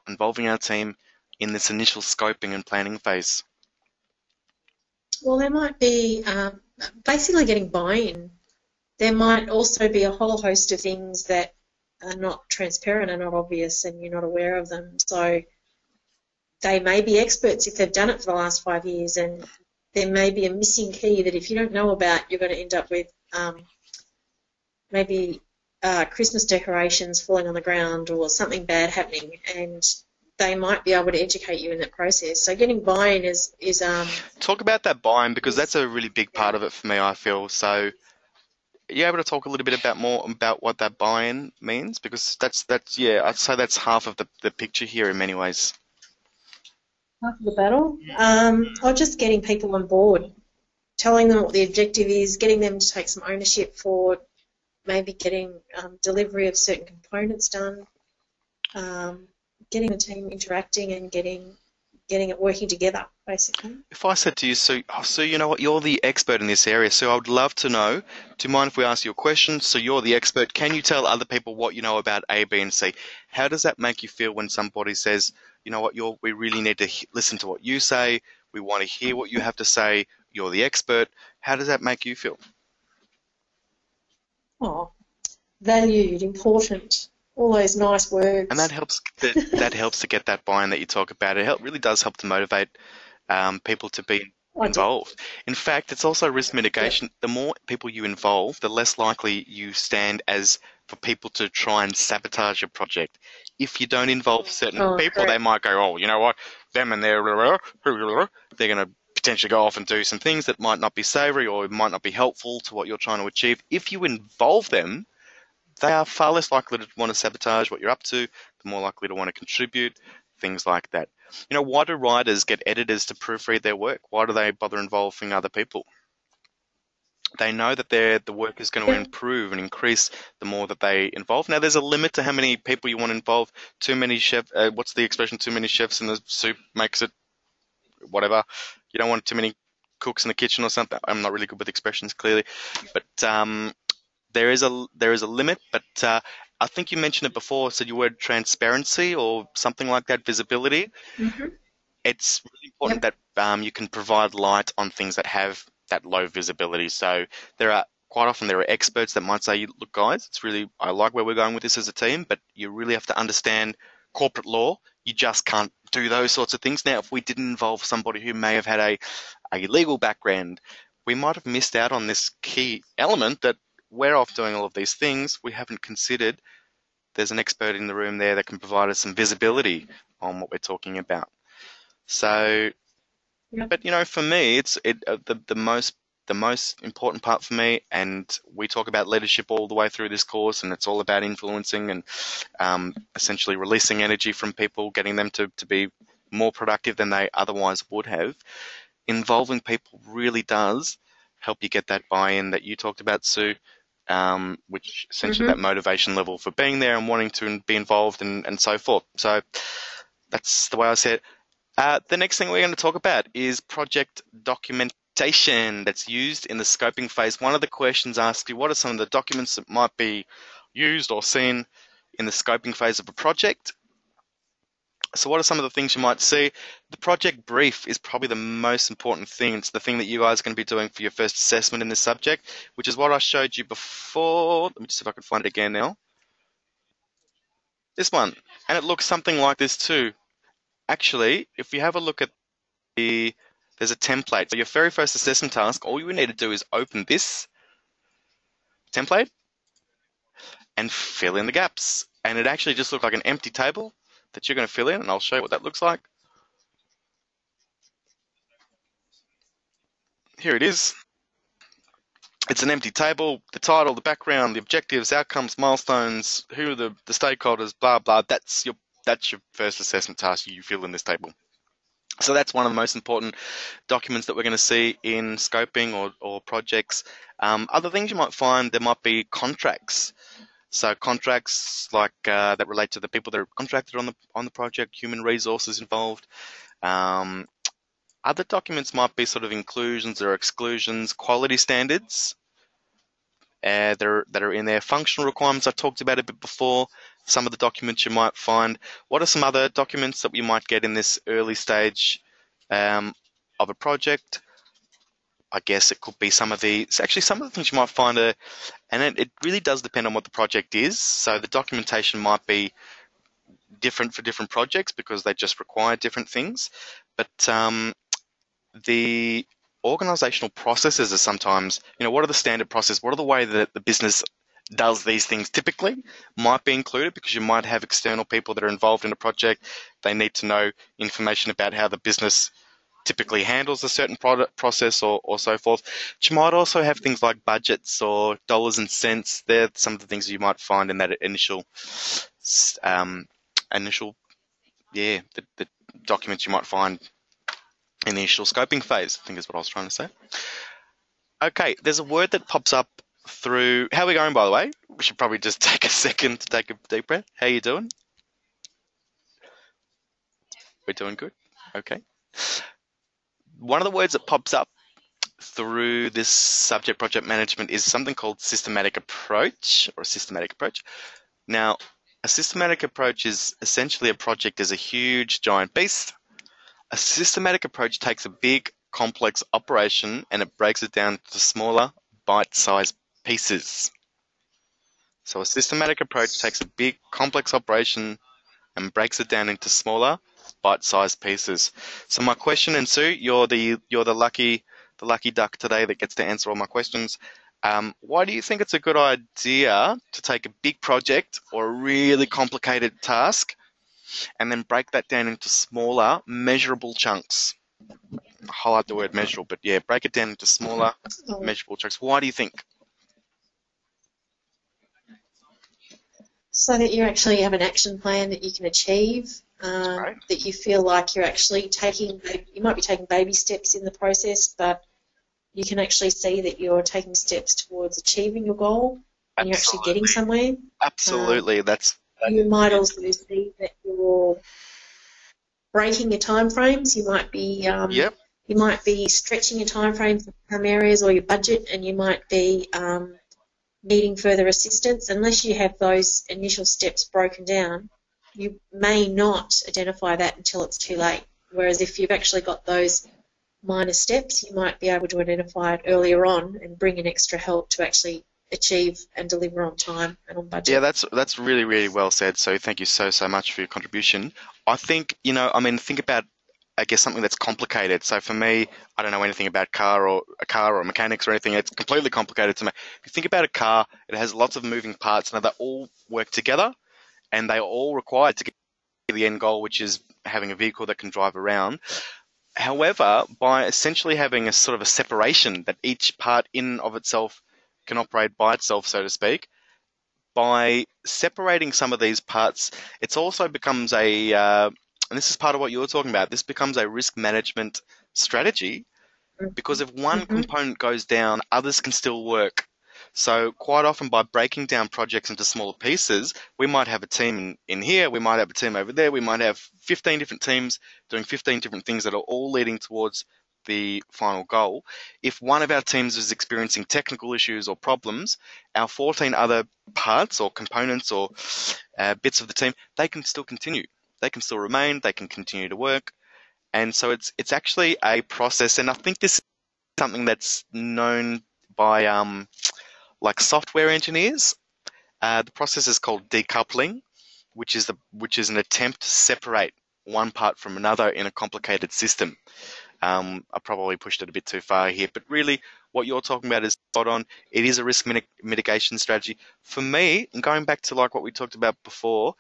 involving our team in this initial scoping and planning phase? Well, there might be basically getting buy-in. There might also be a whole host of things that are not transparent and not obvious and you're not aware of them. So they may be experts if they've done it for the last 5 years, and there may be a missing key that if you don't know about, you're going to end up with maybe Christmas decorations falling on the ground or something bad happening, and they might be able to educate you in that process. So getting buy-in is Talk about that buy-in because that's a really big part of it for me, I feel. So, are you able to talk a little bit about more about what that buy-in means? Because that's yeah, I'd say that's half of the picture here in many ways. half of the battle. Or just getting people on board, telling them what the objective is, getting them to take some ownership for maybe getting delivery of certain components done, getting the team interacting and getting it working together, basically. If I said to you, Sue, you know what, you're the expert in this area, so I would love to know. Do you mind if we ask you a question? So you're the expert. Can you tell other people what you know about A, B, and C? How does that make you feel when somebody says, you know what, we really need to listen to what you say. We want to hear what you have to say. You're the expert. How does that make you feel? Oh, valued, important, all those nice And that words. helps. That helps to get that buy-in that you talk about. Really does help to motivate people to be I do. involved. In fact, it's also risk Yep. mitigation. The more people you involve, the less likely you stand as for people to try and sabotage your project. If you don't involve certain Oh, people, they correct. might go, oh, you know what, them and their, they're going to potentially go off and do some things that might not be savory or might not be helpful to what you're trying to achieve. If you involve them, they are far less likely to want to sabotage what you're up to, they're more likely to want to contribute, things like that. You know, why do writers get editors to proofread their work? Why do they bother involving other people? They know that the work is going to Yep. improve and increase the more that they involve. Now, there's a limit to how many people you want to involve. Too many what's the expression? Too many chefs in the soup makes it whatever. You don't want too many cooks in the kitchen or something. I'm not really good with expressions, clearly, but there is a limit, but I think you mentioned it before. Said your word transparency or something like that, visibility. Mhm. It's really important Yep. that you can provide light on things that have that low visibility. So quite often there are experts that might say, "Look, guys, I like where we're going with this as a team, but you really have to understand corporate law. You just can't do those sorts of things." Now, if we didn't involve somebody who may have had a legal background, we might have missed out on this key element that we're off doing all of these things. We haven't considered there's an expert in the room there that can provide us some visibility on what we're talking about. So, Yep. but for me, it's the most. the most important part for me, and we talk about leadership all the way through this course, and it's all about influencing and essentially releasing energy from people, getting them to be more productive than they otherwise would have. Involving people really does help you get that buy-in that you talked about, Sue, which essentially that motivation level for being there and wanting to be involved and so forth. So that's the way I see it. The next thing we're going to talk about is project documentation that's used in the scoping phase. One of the questions asks you, what are some of the documents that might be used or seen in the scoping phase of a project? So what are some of the things you might see? The project brief is probably the most important thing. It's the thing that you guys are going to be doing for your first assessment in this subject, which is what I showed you before. Let me just see if I can find it again now. This one. And it looks something like this too. Actually, if you have a look at there's a template. For your very first assessment task, all you need to do is open this template and fill in the gaps. And it actually just looks like an empty table that you're going to fill in, and I'll show you what that looks like. Here it is. It's an empty table, the title, the background, the objectives, outcomes, milestones, who are the stakeholders, blah, blah. That's your first assessment task. You fill in this table. So that's one of the most important documents that we're going to see in scoping or projects. Other things you might find, there might be contracts. So contracts like that relate to the people that are contracted on the project, human resources involved. Other documents might be sort of inclusions or exclusions, quality standards that are in there, functional requirements I talked about a bit before, some of the documents you might find. What are some other documents that we might get in this early stage of a project? I guess it could be some of the things you might find and it really does depend on what the project is. So the documentation might be different for different projects because they just require different things. But the organizational processes are sometimes, what are the standard processes? What are the way that the business does these things typically might be included, because you might have external people that are involved in a project. They need to know information about how the business typically handles a certain product process or so forth. But you might also have things like budgets or dollars and cents. They're some of the things you might find in that initial the documents you might find in the initial scoping phase, I think is what I was trying to say. Okay, there's a word that pops up through. How are we going, by the way? We should probably just take a second to take a deep breath. How are you doing? We're doing good? Okay. One of the words that pops up through this subject project management is something called systematic approach or a systematic approach. Now, a systematic approach is essentially a project is a huge, giant beast. A systematic approach takes a big, complex operation and it breaks it down to smaller, bite-sized pieces. So a systematic approach takes a big, complex operation and breaks it down into smaller, bite-sized pieces. So my question, and Sue, you're the lucky duck today that gets to answer all my questions. Why do you think it's a good idea to take a big project or a really complicated task and then break that down into smaller, measurable chunks? I highlight the word measurable, but yeah, break it down into smaller, measurable chunks. Why do you think? So that you actually have an action plan that you can achieve, that you feel like you're actually you might be taking baby steps in the process, but you can actually see that you're taking steps towards achieving your goal and you're actually getting somewhere. Absolutely. You might also see that you're breaking your time frames. You might be you might be stretching your time frames in some areas or your budget, and you might be needing further assistance. Unless you have those initial steps broken down, you may not identify that until it's too late. Whereas if you've actually got those minor steps, you might be able to identify it earlier on and bring in extra help to actually achieve and deliver on time and on budget. Yeah, that's really, really well said. So thank you so much for your contribution. I think, think about, I guess, something that's complicated. So for me, I don't know anything about a car or mechanics or anything. It's completely complicated to me. If you think about a car, it has lots of moving parts. Now they all work together and they are all required to get to the end goal, which is having a vehicle that can drive around. However, by essentially having a sort of a separation that each part in of itself can operate by itself, so to speak, by separating some of these parts, it's also becomes and this is part of what you were talking about, this becomes a risk management strategy because if one Mm-hmm. component goes down, others can still work. So quite often by breaking down projects into smaller pieces, we might have a team in here, we might have a team over there, we might have 15 different teams doing 15 different things that are all leading towards the final goal. If one of our teams is experiencing technical issues or problems, our 14 other parts or components or bits of the team, they can still continue. They can still remain, they can continue to work. And so it's actually a process, and I think this is something that's known by like software engineers. The process is called decoupling, which is an attempt to separate one part from another in a complicated system. I probably pushed it a bit too far here, but really, what you're talking about is spot on. It is a risk mitigation strategy. For me, and going back to like what we talked about before,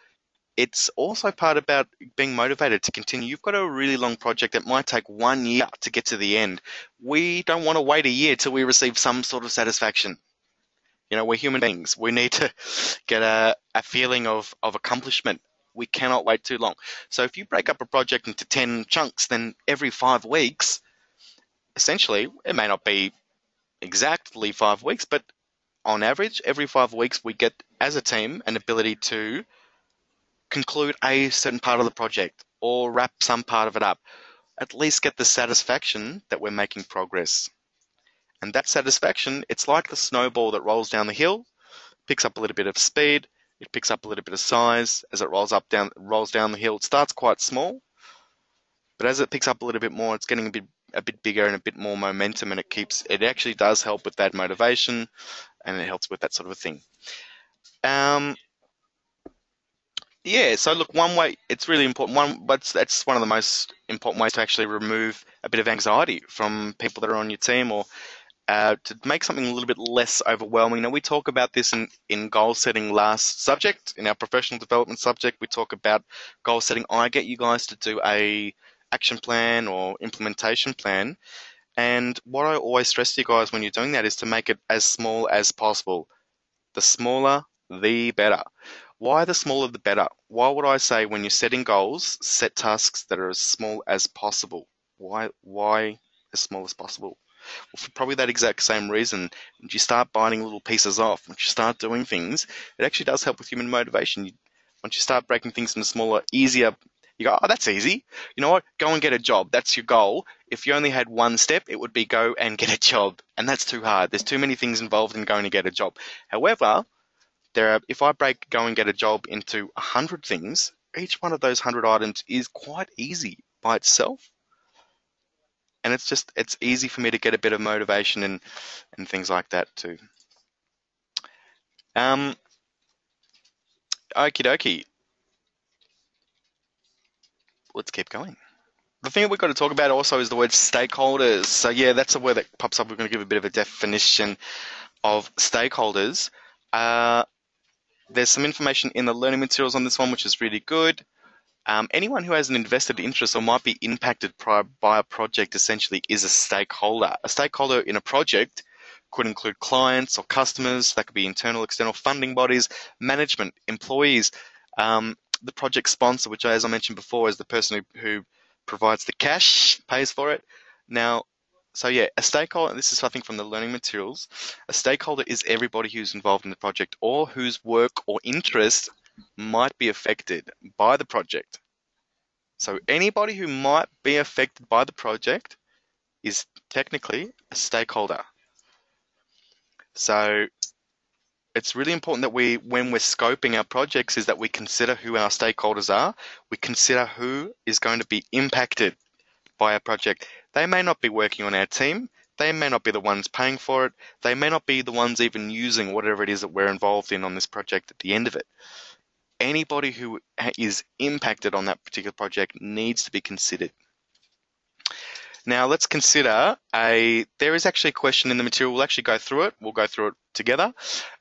it's also part about being motivated to continue. You've got a really long project that might take 1 year to get to the end. We don't want to wait a year till we receive some sort of satisfaction. You know, we're human beings. We need to get a feeling of accomplishment. We cannot wait too long. So if you break up a project into 10 chunks, then every 5 weeks, essentially, it may not be exactly 5 weeks, but on average, every 5 weeks, we get, as a team, an ability to conclude a certain part of the project or wrap some part of it up. At least get the satisfaction that we're making progress. And that satisfaction, it's like the snowball that rolls down the hill, picks up a little bit of speed, it picks up a little bit of size as it rolls down the hill. It starts quite small, but as it picks up a little bit more, it's getting a bit bigger and a bit more momentum, and it actually does help with that motivation, and it helps with that sort of a thing. Um, Yeah, so look, one way it's really important. But that's one of the most important ways to actually remove a bit of anxiety from people that are on your team, or to make something a little bit less overwhelming. Now, we talk about this in goal setting last subject, in our professional development subject. We talk about goal setting. I get you guys to do a action plan or implementation plan, and what I always stress to you guys when you're doing that is to make it as small as possible. The smaller, the better. Why the smaller the better? Why would I say when you're setting goals, set tasks that are as small as possible? Why as small as possible? Well, for probably that exact same reason. Once you start biting little pieces off, once you start doing things, it actually does help with human motivation. Once you start breaking things into smaller, easier, you go, oh, that's easy. You know what? Go and get a job. That's your goal. If you only had one step, it would be go and get a job. And that's too hard. There's too many things involved in going to get a job. However, if I break go and get a job into 100 things, each one of those 100 items is quite easy by itself. And it's easy for me to get a bit of motivation and things like that too. Um, Okie dokie. Let's keep going. The thing that we've got to talk about also is the word stakeholders. So yeah, that's a word that pops up. We're going to give a bit of a definition of stakeholders. There's some information in the learning materials on this one, which is really good. Anyone who has an invested interest or might be impacted by a project essentially is a stakeholder. A stakeholder in a project could include clients or customers. That could be internal, external funding bodies, management, employees, the project sponsor, which, as I mentioned before, is the person who provides the cash, pays for it. Now, so yeah, a stakeholder, and this is I think from the learning materials, a stakeholder is everybody who's involved in the project or whose work or interest might be affected by the project. So anybody who might be affected by the project is technically a stakeholder. So it's really important that when we're scoping our projects, is that we consider who our stakeholders are. We consider who is going to be impacted by our project. They may not be working on our team. They may not be the ones paying for it. They may not be the ones even using whatever it is that we're involved in on this project at the end of it. Anybody who is impacted on that particular project needs to be considered. Now let's consider there is actually a question in the material. We'll actually go through it. We'll go through it together.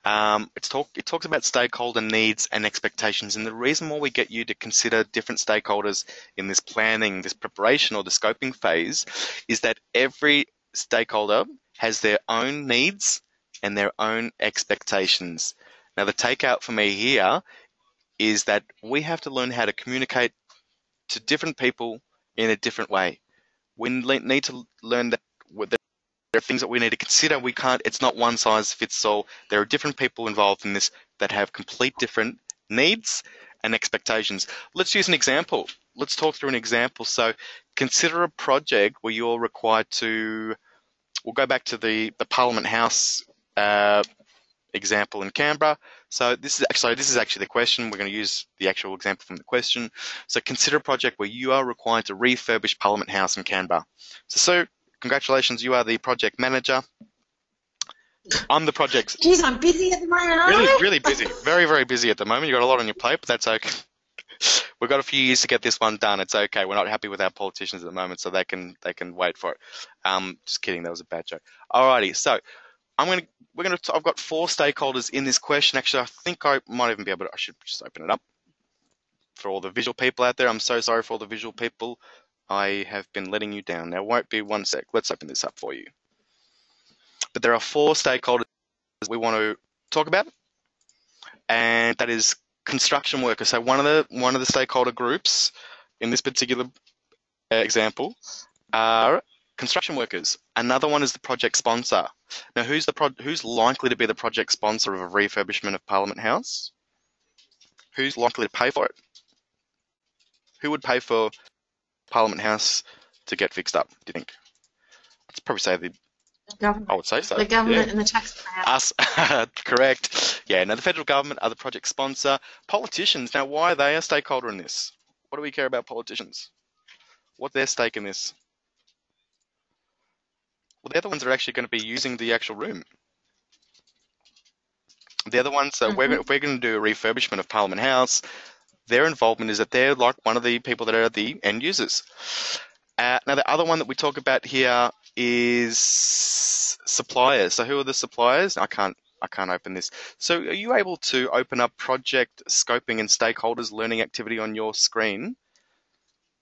It talks about stakeholder needs and expectations. And the reason why we get you to consider different stakeholders in this planning, this preparation or the scoping phase is that every stakeholder has their own needs and their own expectations. Now the takeout for me here is that we have to learn how to communicate to different people in a different way. We need to learn that there are things that we need to consider. We can't, it's not one size fits all. There are different people involved in this that have complete different needs and expectations. Let's use an example. Let's talk through an example. So consider a project where you're required to, we'll go back to the Parliament House example in Canberra. So this is actually the question. We're going to use the actual example from the question. So consider a project where you are required to refurbish Parliament House in Canberra. So congratulations, you are the project manager. I'm the project. Geez, I'm busy at the moment, aren't I? Really busy. Very, very busy at the moment. You've got a lot on your plate, but that's okay. We've got a few years to get this one done. It's okay. We're not happy with our politicians at the moment, so they can wait for it. Just kidding. That was a bad joke. Alrighty. So I've got 4 stakeholders in this question. Actually, I think I might even be able to, I should just open it up for all the visual people out there. I'm so sorry for all the visual people. I have been letting you down. Now, won't be one sec. Let's open this up for you. But there are 4 stakeholders we want to talk about, and that is construction workers. So one of the stakeholder groups in this particular example are construction workers. Another one is the project sponsor. Now, who's likely to be the project sponsor of a refurbishment of Parliament House? Who's likely to pay for it? Who would pay for Parliament House to get fixed up, do you think? I'd probably say the government. I would say so. The government and the taxpayer. Us, correct. Yeah, now the federal government are the project sponsor. Politicians, now why are they a stakeholder in this? What do we care about politicians? What's their stake in this? Well, they're the ones that are actually going to be using the actual room. They're the ones that if we're going to do a refurbishment of Parliament House, their involvement is that they're like one of the people that are the end users. Now, the other one that we talk about here is suppliers. So who are the suppliers? I can't open this. So are you able to open up project scoping and stakeholders learning activity on your screen?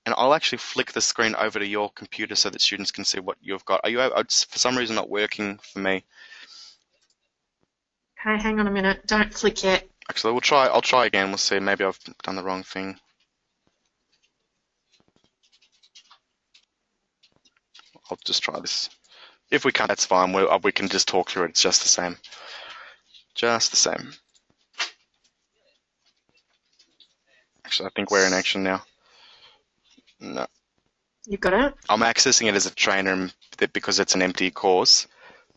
And I'll actually flick the screen over to your computer so that students can see what you've got. Are you able, it's for some reason not working for me? Okay, hang on a minute. Don't flick yet. Actually, I'll try again. We'll see. Maybe I've done the wrong thing. I'll just try this. If we can't, that's fine. We can just talk through it. It's just the same. Just the same. Actually, I think we're in action now. No. You got it? I'm accessing it as a trainer because it's an empty course.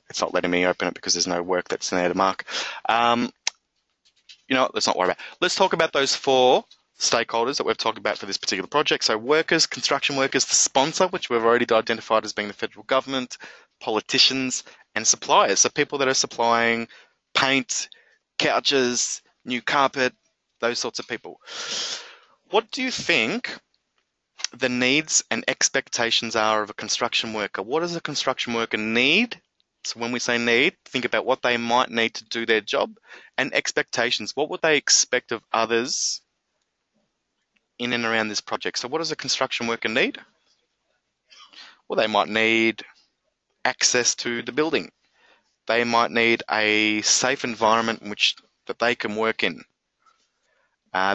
It's not letting me open it because there's no work that's in there to mark. You know what? Let's not worry about it. Let's talk about those 4 stakeholders that we've talked about for this particular project. So workers, construction workers, the sponsor, which we've already identified as being the federal government, politicians, and suppliers. So people that are supplying paint, couches, new carpet, those sorts of people. What do you think the needs and expectations are of a construction worker? What does a construction worker need? So when we say need, think about what they might need to do their job, and expectations. What would they expect of others in and around this project? So what does a construction worker need? Well, they might need access to the building. They might need a safe environment in which that they can work in.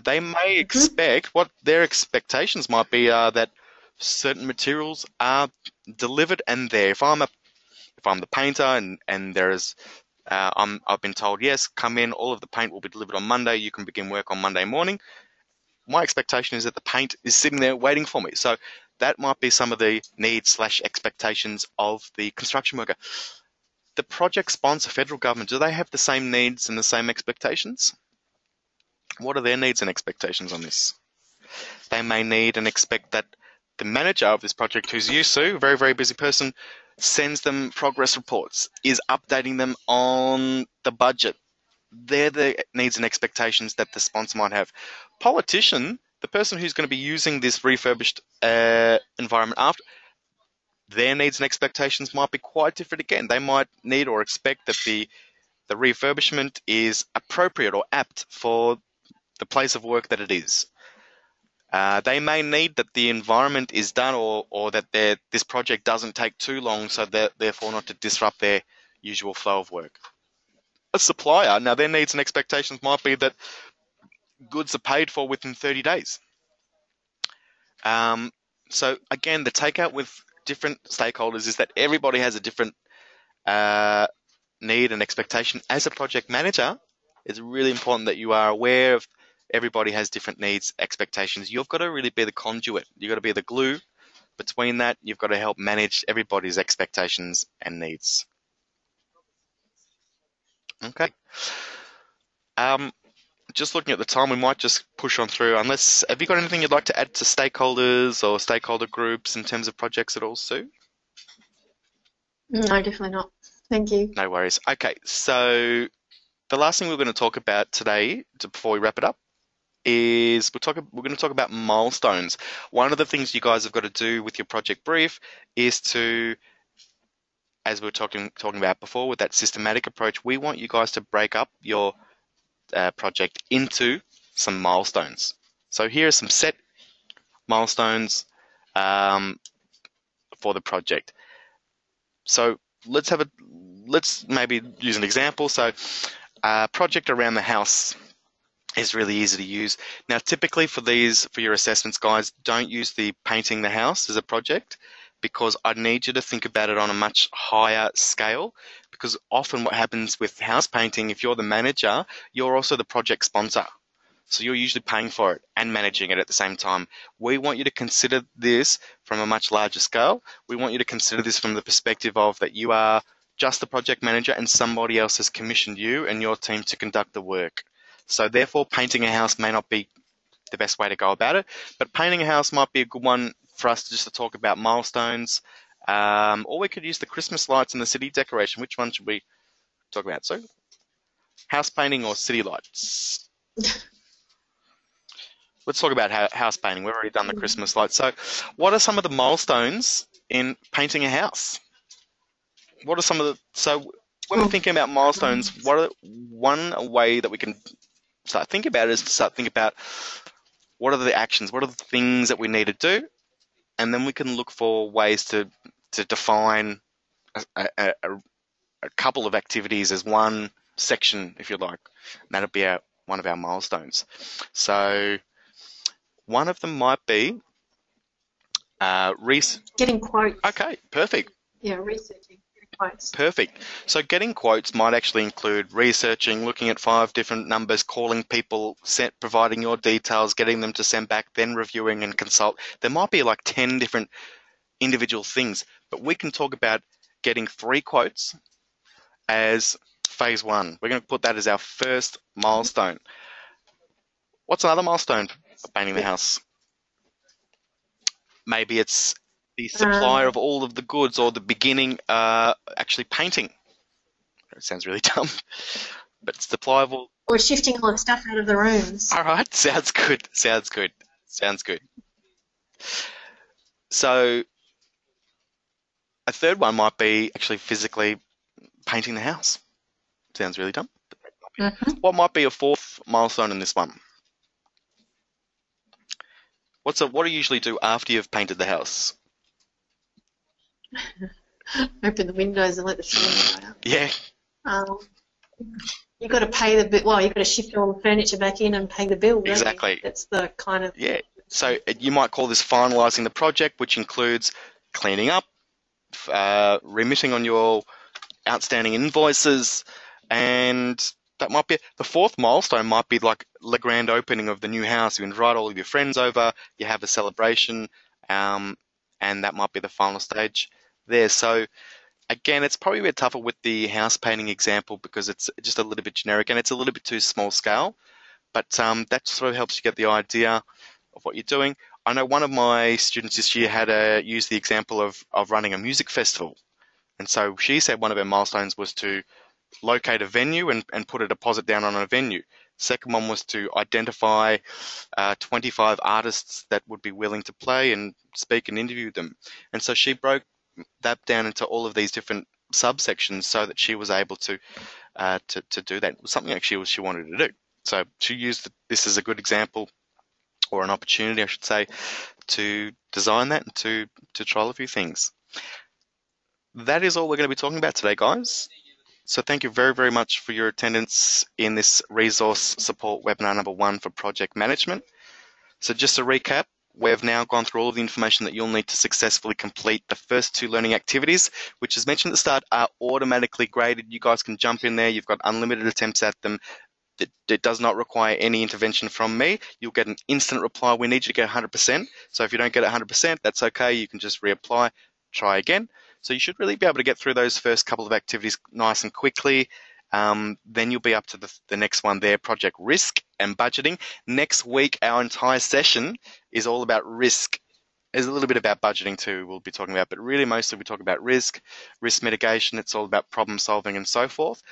They may expect, what their expectations might be are that certain materials are delivered and there. If I'm the painter and there is, I've been told, yes, come in, all of the paint will be delivered on Monday, you can begin work on Monday morning. My expectation is that the paint is sitting there waiting for me. So that might be some of the needs / expectations of the construction worker. The project sponsor, federal government, do they have the same needs and the same expectations? What are their needs and expectations on this? They may need and expect that the manager of this project, who's you, Sue, a very, very busy person, sends them progress reports, is updating them on the budget. They're the needs and expectations that the sponsor might have. Politician, the person who's going to be using this refurbished environment after, their needs and expectations might be quite different again. They might need or expect that the refurbishment is appropriate or apt for the place of work that it is. They may need that the environment is done, or that this project doesn't take too long, so that therefore not to disrupt their usual flow of work. A supplier, now their needs and expectations might be that goods are paid for within 30 days. So again, the takeout with different stakeholders is that everybody has a different need and expectation. As a project manager, it's really important that you are aware of everybody has different needs, expectations. You've got to really be the conduit. You've got to be the glue between that. You've got to help manage everybody's expectations and needs. Okay. Just looking at the time, we might just push on through. Unless, have you got anything you'd like to add to stakeholders or stakeholder groups in terms of projects at all, Sue? No, definitely not. Thank you. No worries. Okay, so the last thing we're going to talk about today, before we wrap it up, is we're going to talk about milestones. One of the things you guys have got to do with your project brief is to, as we were talking about before, with that systematic approach, we want you guys to break up your project into some milestones. So here are some set milestones for the project. So let's maybe use an example. So a project around the house is really easy to use. Now, typically for your assessments, guys, don't use the painting the house as a project, because I need you to think about it on a much higher scale. Because often what happens with house painting, if you're the manager, you're also the project sponsor. So you're usually paying for it and managing it at the same time. We want you to consider this from a much larger scale. We want you to consider this from the perspective of that you are just the project manager and somebody else has commissioned you and your team to conduct the work. So therefore, painting a house may not be the best way to go about it, but painting a house might be a good one for us to talk about milestones. Or we could use the Christmas lights and the city decoration. Which one should we talk about? So, house painting or city lights? Let's talk about house painting. We've already done the Christmas lights. So, what are some of the milestones in painting a house? So when we're thinking about milestones, one way that we can start thinking about it is to start thinking about what are the actions, what are the things that we need to do, and then we can look for ways to define a couple of activities as one section, if you like. And that'll be one of our milestones. So one of them might be getting quotes. Okay, perfect. Yeah, researching. Quotes. Perfect. So getting quotes might actually include researching, looking at 5 different numbers, calling people, providing your details, getting them to send back, then reviewing and consult. There might be like 10 different individual things, but we can talk about getting 3 quotes as phase 1. We're going to put that as our first milestone. What's another milestone for painting the house? Maybe it's the supplier of all of the goods, or the beginning actually painting. It sounds really dumb, but supply of all. Or shifting all the stuff out of the rooms. All right, sounds good. Sounds good. Sounds good. So a third one might be actually physically painting the house. Sounds really dumb. Mm-hmm. What might be a 4th milestone in this one? What do you usually do after you've painted the house? Open the windows and let the sun go out. Yeah. You've got to pay the bill. Well, you've got to shift all the furniture back in and pay the bill. Exactly. That's the kind of. Yeah. So you might call this finalising the project, which includes cleaning up, remitting on your outstanding invoices, and that might be the 4th milestone. Might be like the grand opening of the new house. You invite all of your friends over. You have a celebration, and that might be the final stage there. So again, it's probably a bit tougher with the house painting example because it's just a little bit generic and it's a little bit too small scale. But that sort of helps you get the idea of what you're doing. I know one of my students this year had used the example of running a music festival. And so she said one of her milestones was to locate a venue and put a deposit down on a venue. Second one was to identify 25 artists that would be willing to play and speak and interview them. And so she broke that down into all of these different subsections so that she was able to do that. It was something actually she wanted to do. So she used this as a good example, or an opportunity, I should say, to design that and to trial a few things. That is all we're going to be talking about today, guys. So thank you very, very much for your attendance in this resource support webinar number 1 for project management. So just to recap, we've now gone through all of the information that you'll need to successfully complete the first 2 learning activities, which, as mentioned at the start, are automatically graded. You guys can jump in there. You've got unlimited attempts at them. It does not require any intervention from me. You'll get an instant reply. We need you to get 100%. So if you don't get 100%, that's okay. You can just reapply, try again. So you should really be able to get through those first couple of activities nice and quickly. Then you'll be up to the next one there, project risk and budgeting. Next week, our entire session is all about risk. There's a little bit about budgeting too we'll be talking about, but really mostly we talk about risk mitigation. It's all about problem solving and so forth.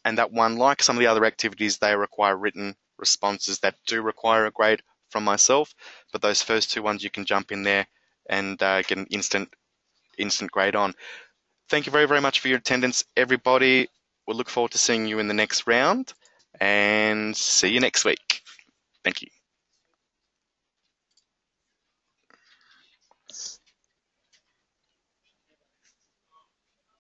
And that one, like some of the other activities, they require written responses that do require a grade from myself. But those first 2 ones, you can jump in there and get an instant grade on. Thank you very, very much for your attendance, everybody. We'll look forward to seeing you in the next round, and see you next week. Thank you.